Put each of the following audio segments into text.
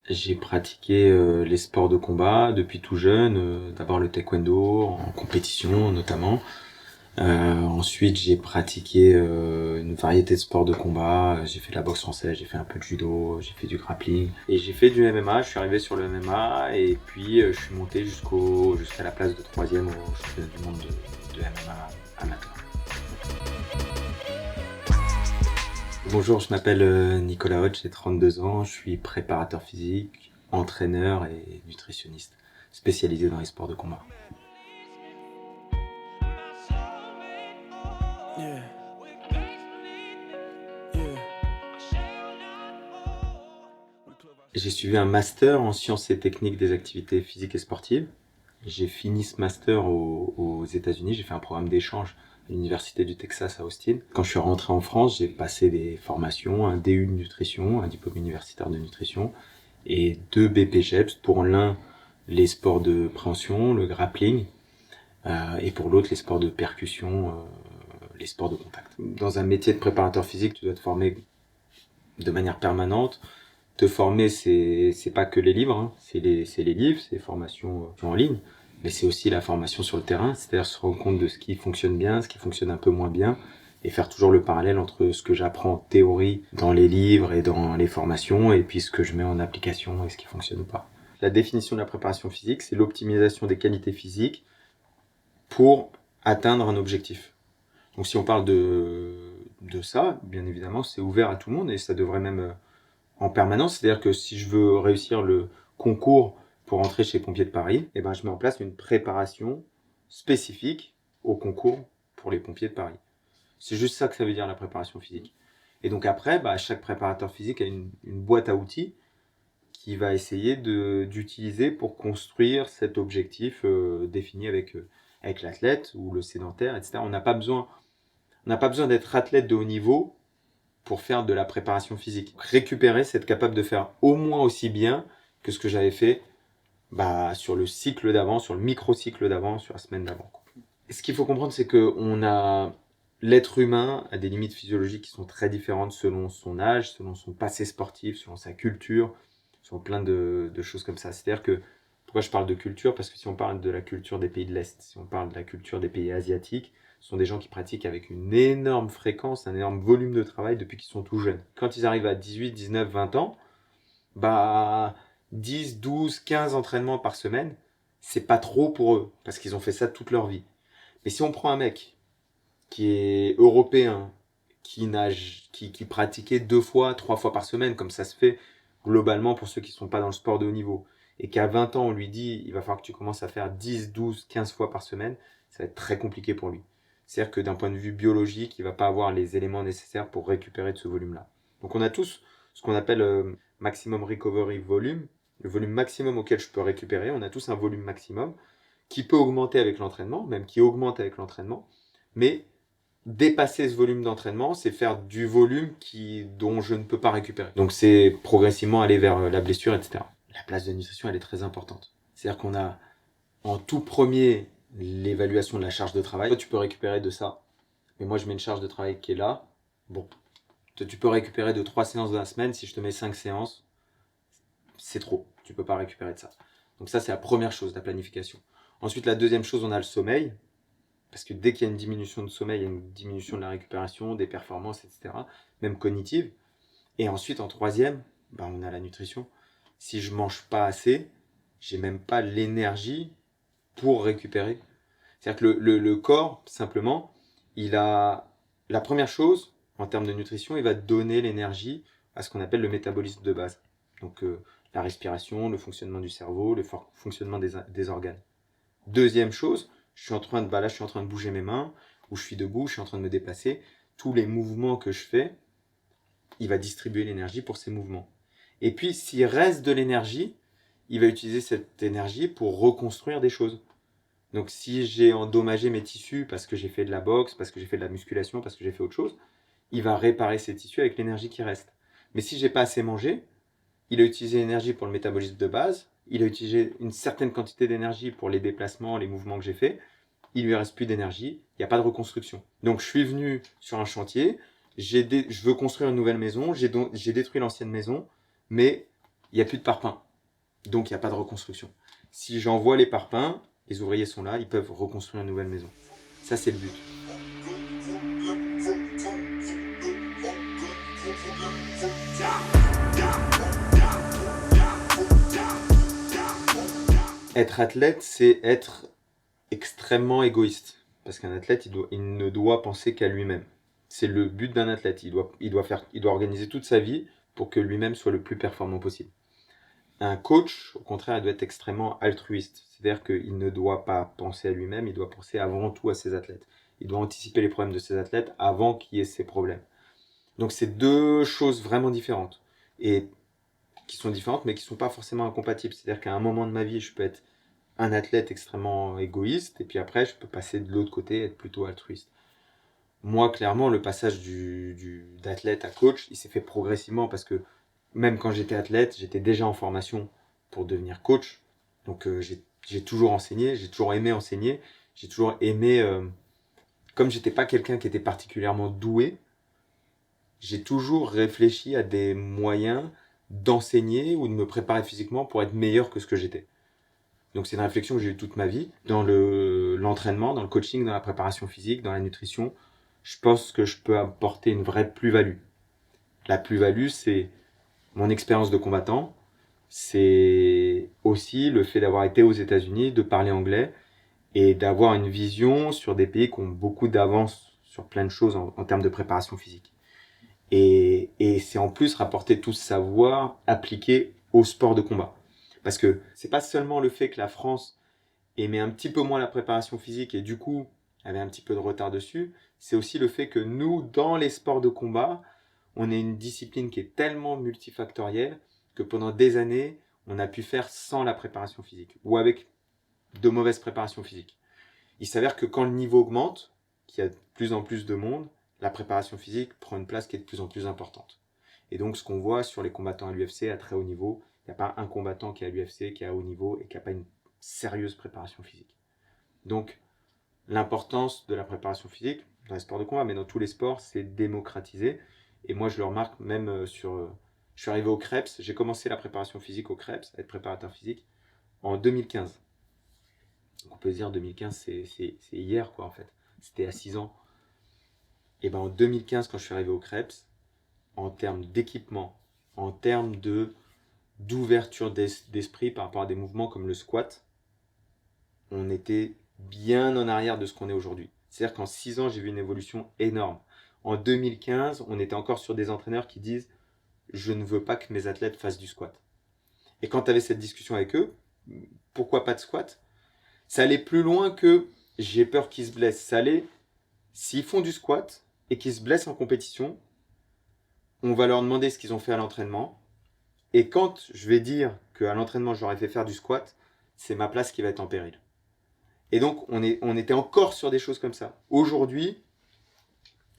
J'ai pratiqué les sports de combat depuis tout jeune, d'abord le taekwondo en compétition notamment. Ensuite j'ai pratiqué une variété de sports de combat. J'ai fait de la boxe française, j'ai fait un peu de judo, j'ai fait du grappling et j'ai fait du MMA. Je suis arrivé sur le MMA et puis je suis monté jusqu'à la place de troisième au championnat du monde de MMA amateur. Bonjour, je m'appelle Nicolas Hodge, j'ai 32 ans, je suis préparateur physique, entraîneur et nutritionniste, spécialisé dans les sports de combat. Yeah, yeah. J'ai suivi un master en sciences et techniques des activités physiques et sportives. J'ai fini ce master aux États-Unis, j'ai fait un programme d'échange à l'université du Texas à Austin. Quand je suis rentré en France, j'ai passé des formations, un DU de nutrition, un diplôme universitaire de nutrition et 2 BPGEPS, pour l'un les sports de préhension, le grappling, et pour l'autre les sports de percussion, les sports de contact. Dans un métier de préparateur physique, tu dois te former de manière permanente. Te former, c'est pas que les livres, hein. C'est les livres, c'est les formations en ligne, mais c'est aussi la formation sur le terrain, c'est-à-dire se rendre compte de ce qui fonctionne bien, ce qui fonctionne un peu moins bien, et faire toujours le parallèle entre ce que j'apprends en théorie dans les livres et dans les formations, et puis ce que je mets en application et ce qui fonctionne ou pas. La définition de la préparation physique, c'est l'optimisation des qualités physiques pour atteindre un objectif. Donc si on parle de ça, bien évidemment, c'est ouvert à tout le monde et ça devrait même en permanence. C'est-à-dire que si je veux réussir le concours pour entrer chez Pompiers de Paris, eh ben, je mets en place une préparation spécifique au concours pour les pompiers de Paris. C'est juste ça que ça veut dire la préparation physique. Et donc après, chaque préparateur physique a une boîte à outils qui va essayer d'utiliser pour construire cet objectif défini avec l'athlète ou le sédentaire, etc. On n'a pas besoin d'être athlète de haut niveau pour faire de la préparation physique. Récupérer, c'est être capable de faire au moins aussi bien que ce que j'avais fait sur le cycle d'avant, sur le micro-cycle d'avant, sur la semaine d'avant. Et ce qu'il faut comprendre, c'est que l'être humain a des limites physiologiques qui sont très différentes selon son âge, selon son passé sportif, selon sa culture, selon plein de choses comme ça. C'est-à-dire que, pourquoi je parle de culture? Parce que si on parle de la culture des pays de l'Est, si on parle de la culture des pays asiatiques, ce sont des gens qui pratiquent avec une énorme fréquence, un énorme volume de travail depuis qu'ils sont tout jeunes. Quand ils arrivent à 18, 19, 20 ans, 10, 12, 15 entraînements par semaine, c'est pas trop pour eux, parce qu'ils ont fait ça toute leur vie. Mais si on prend un mec qui est européen, qui pratiquait 2 fois, 3 fois par semaine, comme ça se fait globalement pour ceux qui ne sont pas dans le sport de haut niveau, et qu'à 20 ans, on lui dit il va falloir que tu commences à faire 10, 12, 15 fois par semaine, ça va être très compliqué pour lui. C'est-à-dire que d'un point de vue biologique, il ne va pas avoir les éléments nécessaires pour récupérer de ce volume-là. Donc on a tous ce qu'on appelle maximum recovery volume, le volume maximum auquel je peux récupérer. On a tous un volume maximum qui peut augmenter avec l'entraînement, même qui augmente avec l'entraînement, mais dépasser ce volume d'entraînement, c'est faire du volume dont je ne peux pas récupérer. Donc c'est progressivement aller vers la blessure, etc. La place de nutrition, elle est très importante. C'est-à-dire qu'on a en tout premier l'évaluation de la charge de travail. Toi, tu peux récupérer de ça, mais moi je mets une charge de travail qui est là. Bon, toi, tu peux récupérer de 3 séances dans la semaine. Si je te mets 5 séances, c'est trop. Tu peux pas récupérer de ça. Donc ça, c'est la première chose, la planification. Ensuite, la deuxième chose, on a le sommeil. Parce que dès qu'il y a une diminution de sommeil, il y a une diminution de la récupération, des performances, etc. Même cognitive. Et ensuite, en troisième, on a la nutrition. Si je mange pas assez, j'ai même pas l'énergie pour récupérer. C'est-à-dire que le corps, simplement, il a la première chose, en termes de nutrition, il va donner l'énergie à ce qu'on appelle le métabolisme de base. Donc la respiration, le fonctionnement du cerveau, le fonctionnement des organes. Deuxième chose, je suis en train de bouger mes mains, ou je suis debout, je suis en train de me déplacer. Tous les mouvements que je fais, il va distribuer l'énergie pour ces mouvements. Et puis, s'il reste de l'énergie, il va utiliser cette énergie pour reconstruire des choses. Donc, si j'ai endommagé mes tissus parce que j'ai fait de la boxe, parce que j'ai fait de la musculation, parce que j'ai fait autre chose, il va réparer ces tissus avec l'énergie qui reste. Mais si j'ai pas assez mangé, il a utilisé l'énergie pour le métabolisme de base, il a utilisé une certaine quantité d'énergie pour les déplacements, les mouvements que j'ai faits, il lui reste plus d'énergie, il n'y a pas de reconstruction. Donc je suis venu sur un chantier, je veux construire une nouvelle maison, j'ai détruit l'ancienne maison, mais il n'y a plus de parpaings. Donc il n'y a pas de reconstruction. Si j'envoie les parpaings, les ouvriers sont là, ils peuvent reconstruire une nouvelle maison. Ça, c'est le but. Être athlète, c'est être extrêmement égoïste. Parce qu'un athlète, il ne doit penser qu'à lui-même. C'est le but d'un athlète. Il doit organiser toute sa vie pour que lui-même soit le plus performant possible. Un coach, au contraire, il doit être extrêmement altruiste. C'est-à-dire qu'il ne doit pas penser à lui-même, il doit penser avant tout à ses athlètes. Il doit anticiper les problèmes de ses athlètes avant qu'il y ait ses problèmes. Donc c'est deux choses vraiment différentes. Et qui sont différentes, mais qui ne sont pas forcément incompatibles. C'est-à-dire qu'à un moment de ma vie, je peux être un athlète extrêmement égoïste, et puis après, je peux passer de l'autre côté, être plutôt altruiste. Moi, clairement, le passage d'athlète à coach, il s'est fait progressivement, parce que même quand j'étais athlète, j'étais déjà en formation pour devenir coach. Donc j'ai toujours enseigné, j'ai toujours aimé enseigner, j'ai toujours aimé, comme j'étais pas quelqu'un qui était particulièrement doué, j'ai toujours réfléchi à des moyens d'enseigner ou de me préparer physiquement pour être meilleur que ce que j'étais. Donc c'est une réflexion que j'ai eue toute ma vie, dans l'entraînement, dans le coaching, dans la préparation physique, dans la nutrition. Je pense que je peux apporter une vraie plus-value. La plus-value, c'est mon expérience de combattant, c'est aussi le fait d'avoir été aux États-Unis, de parler anglais et d'avoir une vision sur des pays qui ont beaucoup d'avance sur plein de choses en termes de préparation physique. Et c'est en plus rapporter tout ce savoir appliqué au sport de combat. Parce que c'est pas seulement le fait que la France aimait un petit peu moins la préparation physique et du coup avait un petit peu de retard dessus, c'est aussi le fait que nous, dans les sports de combat, on est une discipline qui est tellement multifactorielle que pendant des années, on a pu faire sans la préparation physique ou avec de mauvaises préparations physiques. Il s'avère que quand le niveau augmente, qu'il y a de plus en plus de monde, la préparation physique prend une place qui est de plus en plus importante. Et donc, ce qu'on voit sur les combattants à l'UFC à très haut niveau, il n'y a pas un combattant qui est à l'UFC, qui est à haut niveau et qui n'a pas une sérieuse préparation physique. Donc, l'importance de la préparation physique, dans les sports de combat, mais dans tous les sports, c'est démocratisé. Et moi, je le remarque même sur... Je suis arrivé au Krebs, j'ai commencé la préparation physique au Krebs, à être préparateur physique, en 2015. Donc on peut se dire 2015, c'est hier, quoi, en fait. C'était à 6 ans. Et ben en 2015, quand je suis arrivé au Krebs, en termes d'équipement, en termes d'ouverture d'esprit par rapport à des mouvements comme le squat, on était bien en arrière de ce qu'on est aujourd'hui. C'est-à-dire qu'en 6 ans, j'ai vu une évolution énorme. En 2015, on était encore sur des entraîneurs qui disent « je ne veux pas que mes athlètes fassent du squat ». Et quand tu avais cette discussion avec eux, pourquoi pas de squat? Ça allait plus loin que j'ai peur qu'ils se blessent. Ça allait, s'ils font du squat et qu'ils se blessent en compétition, on va leur demander ce qu'ils ont fait à l'entraînement. Et quand je vais dire qu'à l'entraînement, je leur ai fait faire du squat, c'est ma place qui va être en péril. Et donc, on était encore sur des choses comme ça. Aujourd'hui,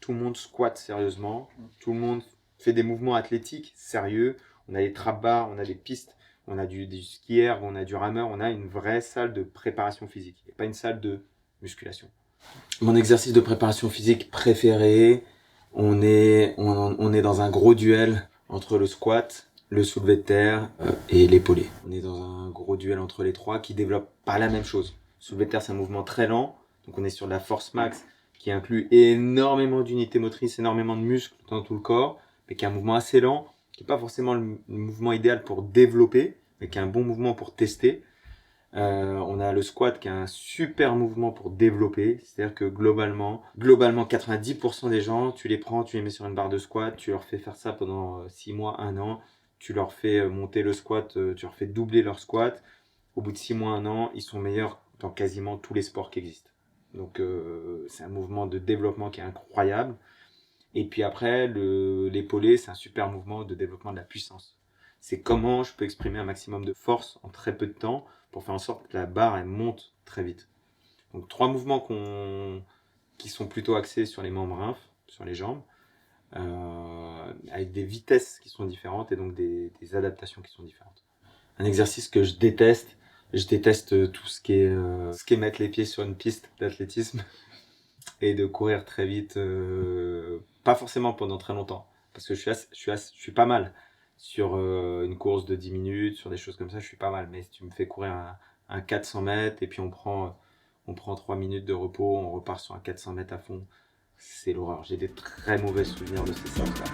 tout le monde squatte sérieusement. Tout le monde fait des mouvements athlétiques sérieux. On a des trap bars, on a des pistes, on a du ski erg, on a du rameur. On a une vraie salle de préparation physique et pas une salle de musculation. Mon exercice de préparation physique préféré, on est dans un gros duel entre le squat, le soulevé de terre et l'épaulé. On est dans un gros duel entre les trois qui développent pas la même chose. Le soulevé de terre, c'est un mouvement très lent, donc on est sur de la force max qui inclut énormément d'unités motrices, énormément de muscles dans tout le corps, mais qui est un mouvement assez lent, qui n'est pas forcément le mouvement idéal pour développer, mais qui est un bon mouvement pour tester. On a le squat qui est un super mouvement pour développer, c'est-à-dire que globalement 90% des gens, tu les prends, tu les mets sur une barre de squat, tu leur fais faire ça pendant 6 mois, 1 an, tu leur fais monter le squat, tu leur fais doubler leur squat, au bout de 6 mois, 1 an, ils sont meilleurs dans quasiment tous les sports qui existent. Donc c'est un mouvement de développement qui est incroyable. Et puis après, l'épaulé, c'est un super mouvement de développement de la puissance. C'est comment je peux exprimer un maximum de force en très peu de temps pour faire en sorte que la barre elle monte très vite. Donc 3 mouvements qui sont plutôt axés sur les membres infs, sur les jambes, avec des vitesses qui sont différentes et donc des adaptations qui sont différentes. Un exercice que je déteste tout ce qui est mettre les pieds sur une piste d'athlétisme et de courir très vite, pas forcément pendant très longtemps, parce que je suis pas mal Sur une course de 10 minutes, sur des choses comme ça, je suis pas mal. Mais si tu me fais courir un 400 mètres et puis on prend 3 minutes de repos, on repart sur un 400 mètres à fond, c'est l'horreur. J'ai des très mauvais souvenirs de ces séances-là.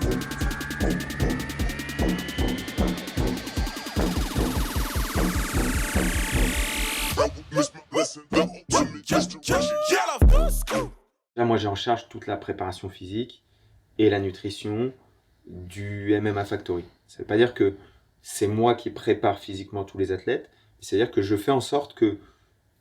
Là, moi, j'ai en charge toute la préparation physique et la nutrition du MMA Factory. Ça ne veut pas dire que c'est moi qui prépare physiquement tous les athlètes, c'est-à-dire que je fais en sorte que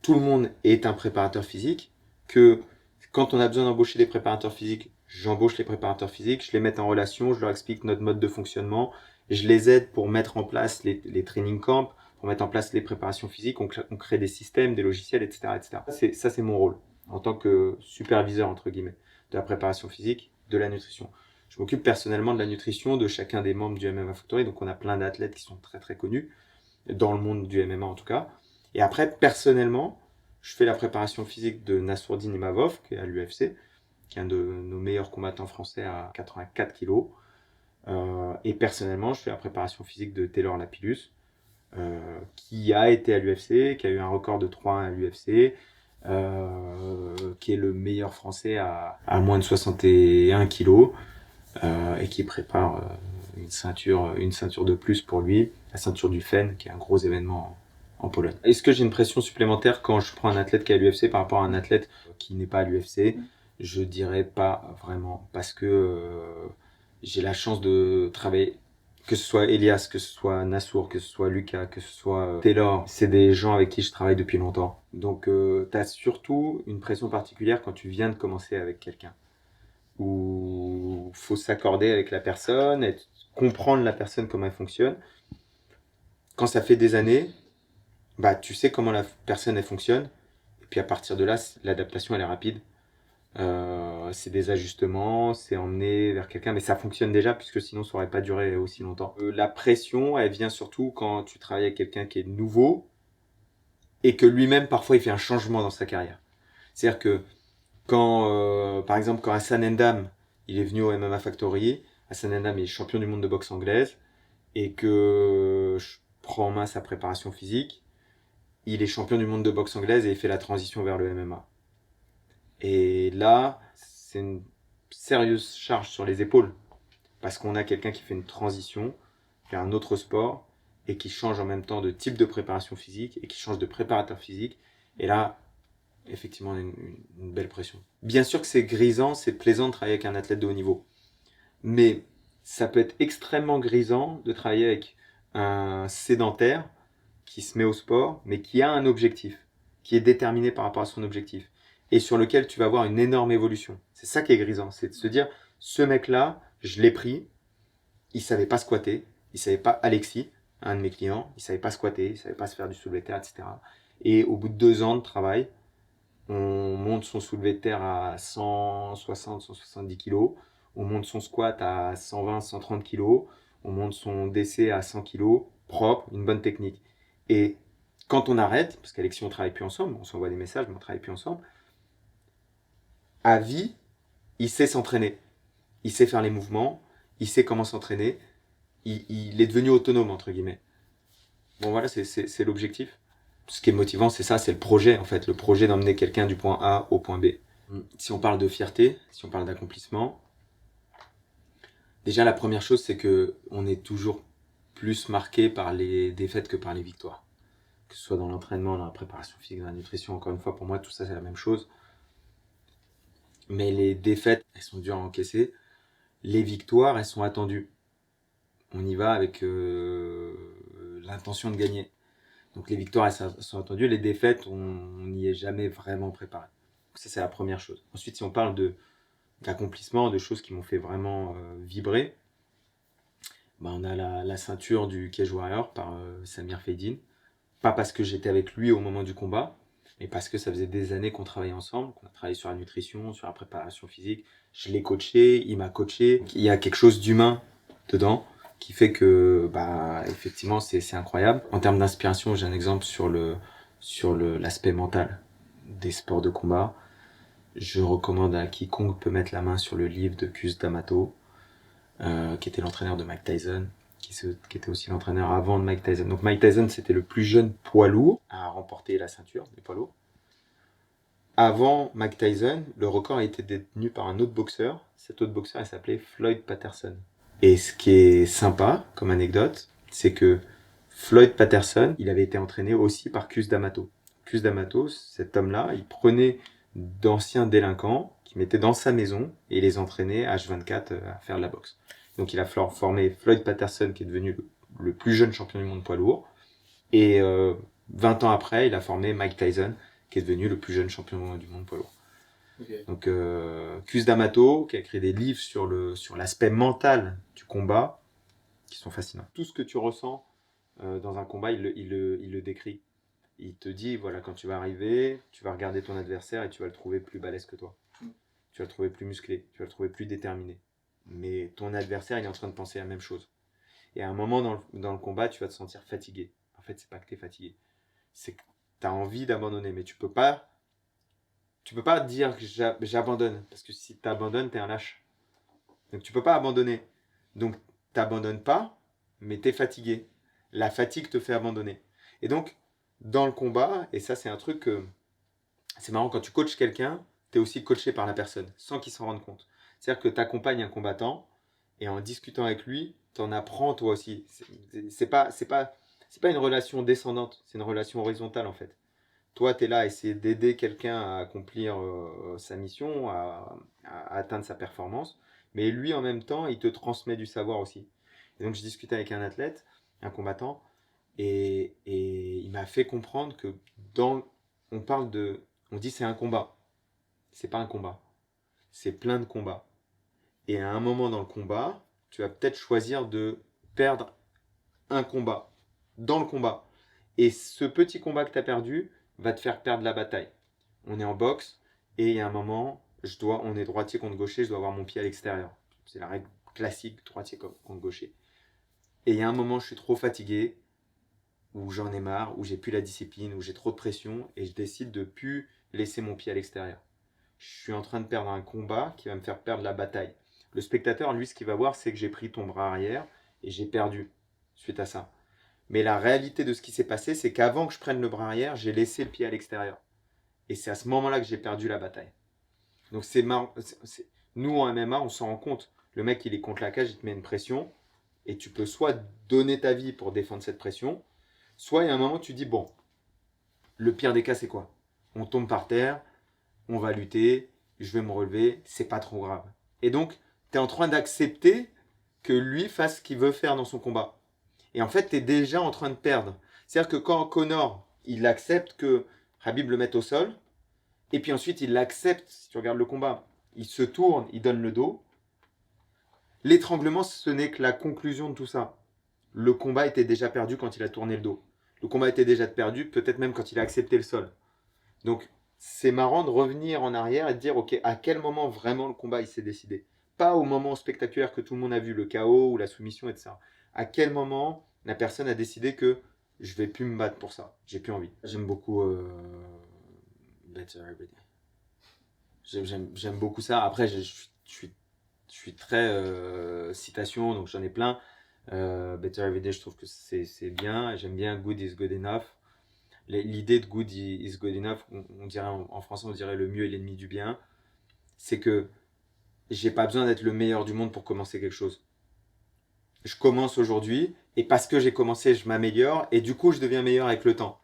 tout le monde est un préparateur physique, que quand on a besoin d'embaucher des préparateurs physiques, j'embauche les préparateurs physiques, je les mets en relation, je leur explique notre mode de fonctionnement, je les aide pour mettre en place les training camps, pour mettre en place les préparations physiques, on crée des systèmes, des logiciels, etc. etc. Ça, c'est mon rôle en tant que superviseur, entre guillemets, de la préparation physique, de la nutrition. Je m'occupe personnellement de la nutrition de chacun des membres du MMA Factory, donc on a plein d'athlètes qui sont très très connus, dans le monde du MMA en tout cas. Et après, personnellement, je fais la préparation physique de Nassourdine Imavov, qui est à l'UFC, qui est un de nos meilleurs combattants français à 84 kilos. Et personnellement, je fais la préparation physique de Taylor Lapillus, qui a été à l'UFC, qui a eu un record de 3-1 à l'UFC, qui est le meilleur français à moins de 61 kilos, et qui prépare une ceinture de plus pour lui, la ceinture du FEN, qui est un gros événement en Pologne. Est-ce que j'ai une pression supplémentaire quand je prends un athlète qui est à l'UFC par rapport à un athlète qui n'est pas à l'UFC? Je dirais pas vraiment, parce que j'ai la chance de travailler, que ce soit Elias, que ce soit Nassour, que ce soit Lucas, que ce soit Taylor, c'est des gens avec qui je travaille depuis longtemps. Donc tu as surtout une pression particulière quand tu viens de commencer avec quelqu'un, où il faut s'accorder avec la personne, comprendre la personne, comment elle fonctionne. Quand ça fait des années, bah, tu sais comment la personne elle fonctionne, et puis à partir de là, l'adaptation elle est rapide. C'est des ajustements, c'est emmener vers quelqu'un, mais ça fonctionne déjà, puisque sinon ça aurait pas duré aussi longtemps. La pression, elle vient surtout quand tu travailles avec quelqu'un qui est nouveau, et que lui-même, parfois, il fait un changement dans sa carrière. C'est-à-dire que quand, par exemple, quand Hassan Endam, il est venu au MMA Factory, Hassan Endam est champion du monde de boxe anglaise, et que je prends en main sa préparation physique, il est champion du monde de boxe anglaise et il fait la transition vers le MMA. Et là, c'est une sérieuse charge sur les épaules, parce qu'on a quelqu'un qui fait une transition vers un autre sport et qui change en même temps de type de préparation physique et qui change de préparateur physique. Et là, effectivement, on a une belle pression. Bien sûr que c'est grisant, c'est plaisant de travailler avec un athlète de haut niveau. Mais ça peut être extrêmement grisant de travailler avec un sédentaire qui se met au sport, mais qui a un objectif, qui est déterminé par rapport à son objectif, et sur lequel tu vas avoir une énorme évolution. C'est ça qui est grisant, c'est de se dire, ce mec-là, je l'ai pris, il savait pas squatter, il savait pas, Alexis, un de mes clients, il savait pas squatter, il savait pas se faire du soulevé de terre, etc. Et au bout de 2 ans de travail, on monte son soulevé de terre à 160, 170 kg, on monte son squat à 120, 130 kg, on monte son DC à 100 kg, propre, une bonne technique. Et quand on arrête, parce qu'Alexis, on travaille plus ensemble, on s'envoie des messages, mais on travaille plus ensemble, à vie, il sait s'entraîner, il sait faire les mouvements, il sait comment s'entraîner, il est devenu autonome, entre guillemets. Bon, voilà, c'est l'objectif. Ce qui est motivant, c'est ça, c'est le projet, en fait, le projet d'emmener quelqu'un du point A au point B. Si on parle de fierté, si on parle d'accomplissement, déjà la première chose, c'est que on est toujours plus marqué par les défaites que par les victoires. Que ce soit dans l'entraînement, dans la préparation physique, dans la nutrition, encore une fois, pour moi, tout ça, c'est la même chose. Mais les défaites, elles sont dures à encaisser. Les victoires, elles sont attendues. On y va avec l'intention de gagner. Donc les victoires, elles sont attendues. Les défaites, on n'y est jamais vraiment préparé. Donc ça, c'est la première chose. Ensuite, si on parle d'accomplissement, de choses qui m'ont fait vraiment vibrer, ben, on a la ceinture du Cage Warrior par Samir Feydin. Pas parce que j'étais avec lui au moment du combat, mais parce que ça faisait des années qu'on travaillait ensemble, qu'on a travaillé sur la nutrition, sur la préparation physique. Je l'ai coaché, il m'a coaché. Il y a quelque chose d'humain dedans qui fait que, bah, effectivement, c'est incroyable. En termes d'inspiration, j'ai un exemple sur l'aspect mental des sports de combat. Je recommande à quiconque peut mettre la main sur le livre de Cus D'Amato, qui était l'entraîneur de Mike Tyson. qui était aussi l'entraîneur avant de Mike Tyson. Donc Mike Tyson, c'était le plus jeune poids lourd à remporter la ceinture des poids lourds. Avant Mike Tyson, le record a été détenu par un autre boxeur. Cet autre boxeur, il s'appelait Floyd Patterson. Et ce qui est sympa, comme anecdote, c'est que Floyd Patterson, il avait été entraîné aussi par Cus D'Amato. Cus D'Amato, cet homme-là, il prenait d'anciens délinquants qu'il mettait dans sa maison et il les entraînait H24 à faire de la boxe. Donc il a formé Floyd Patterson, qui est devenu le plus jeune champion du monde poids lourd. Et 20 ans après, il a formé Mike Tyson, qui est devenu le plus jeune champion du monde poids lourd. Okay. Donc Cus D'Amato, qui a écrit des livres sur l'aspect mental du combat, qui sont fascinants. Tout ce que tu ressens dans un combat, il le décrit. Il te dit, voilà, quand tu vas arriver, tu vas regarder ton adversaire et tu vas le trouver plus balèze que toi. Tu vas le trouver plus musclé, tu vas le trouver plus déterminé. Mais ton adversaire, il est en train de penser la même chose. Et à un moment dans le combat, tu vas te sentir fatigué. En fait, c'est pas que tu es fatigué. C'est que tu as envie d'abandonner, mais tu peux pas dire que j'abandonne. Parce que si tu abandonnes, tu es un lâche. Donc tu peux pas abandonner. Donc tu n'abandonnes pas, mais tu es fatigué. La fatigue te fait abandonner. Et donc, dans le combat, et ça c'est un truc que c'est marrant, quand tu coaches quelqu'un, tu es aussi coaché par la personne, sans qu'il s'en rende compte. C'est-à-dire que tu accompagnes un combattant, et en discutant avec lui, tu en apprends toi aussi. C'est pas une relation descendante, c'est une relation horizontale en fait. Toi, tu es là à essayer d'aider quelqu'un à accomplir sa mission, à atteindre sa performance, mais lui en même temps, il te transmet du savoir aussi. Et donc je discutais avec un athlète, un combattant, et il m'a fait comprendre que on dit c'est un combat. C'est pas un combat. C'est plein de combats. Et à un moment dans le combat, tu vas peut-être choisir de perdre un combat. Dans le combat. Et ce petit combat que tu as perdu va te faire perdre la bataille. On est en boxe, et il y a un moment, on est droitier contre gaucher, je dois avoir mon pied à l'extérieur. C'est la règle classique, droitier contre gaucher. Et il y a un moment, je suis trop fatigué, où j'en ai marre, où j'ai plus la discipline, où j'ai trop de pression, et je décide de plus laisser mon pied à l'extérieur. Je suis en train de perdre un combat qui va me faire perdre la bataille. Le spectateur, lui, ce qu'il va voir, c'est que j'ai pris ton bras arrière et j'ai perdu suite à ça. Mais la réalité de ce qui s'est passé, c'est qu'avant que je prenne le bras arrière, j'ai laissé le pied à l'extérieur. Et c'est à ce moment-là que j'ai perdu la bataille. Donc c'est marrant. Nous, en MMA, on s'en rend compte. Le mec, il est contre la cage, il te met une pression, et tu peux soit donner ta vie pour défendre cette pression, soit il y a un moment où tu dis, bon, le pire des cas, c'est quoi? On tombe par terre, on va lutter, je vais me relever, c'est pas trop grave. Et donc, tu es en train d'accepter que lui fasse ce qu'il veut faire dans son combat. Et en fait, tu es déjà en train de perdre. C'est-à-dire que quand Conor, il accepte que Khabib le mette au sol, et puis ensuite, il l'accepte, si tu regardes le combat, il se tourne, il donne le dos. L'étranglement, ce n'est que la conclusion de tout ça. Le combat était déjà perdu quand il a tourné le dos. Le combat était déjà perdu, peut-être même quand il a accepté le sol. Donc, c'est marrant de revenir en arrière et de dire, ok, à quel moment vraiment le combat il s'est décidé? Pas au moment spectaculaire que tout le monde a vu, le KO ou la soumission, etc. À quel moment la personne a décidé que je vais plus me battre pour ça, j'ai plus envie. J'aime beaucoup Better Every Day. J'aime beaucoup ça. Après, je suis très citation, donc j'en ai plein. Better Every Day, je trouve que c'est bien. J'aime bien Good is Good Enough. L'idée de Good is Good Enough, on dirait en français, on dirait le mieux est l'ennemi du bien. C'est que j'ai pas besoin d'être le meilleur du monde pour commencer quelque chose. Je commence aujourd'hui, et parce que j'ai commencé, je m'améliore, et du coup, je deviens meilleur avec le temps.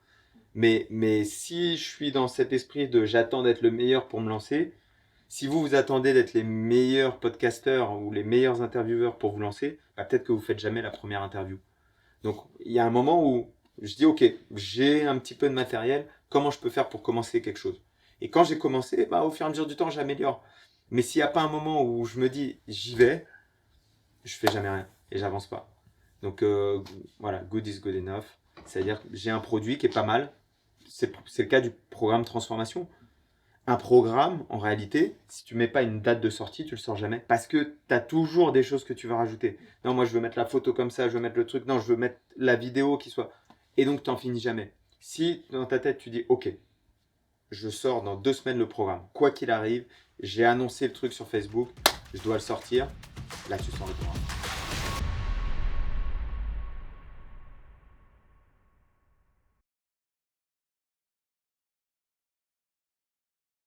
Mais si je suis dans cet esprit de j'attends d'être le meilleur pour me lancer, si vous attendez d'être les meilleurs podcasteurs ou les meilleurs intervieweurs pour vous lancer, bah peut-être que vous faites jamais la première interview. Donc, il y a un moment où je dis, ok, j'ai un petit peu de matériel, comment je peux faire pour commencer quelque chose? Et quand j'ai commencé, bah, au fur et à mesure du temps, j'améliore. Mais s'il n'y a pas un moment où je me dis, j'y vais, je fais jamais rien et j'avance pas. Donc voilà, good is good enough. C'est-à-dire que j'ai un produit qui est pas mal. C'est le cas du programme transformation. Un programme, en réalité, si tu mets pas une date de sortie, tu le sors jamais. Parce que tu as toujours des choses que tu veux rajouter. Non, moi je veux mettre la photo comme ça, je veux mettre le truc. Non, je veux mettre la vidéo qui soit... Et donc tu n'en finis jamais. Si dans ta tête tu dis, ok, je sors dans 2 semaines le programme. Quoi qu'il arrive, j'ai annoncé le truc sur Facebook, je dois le sortir. Là tu sors le programme.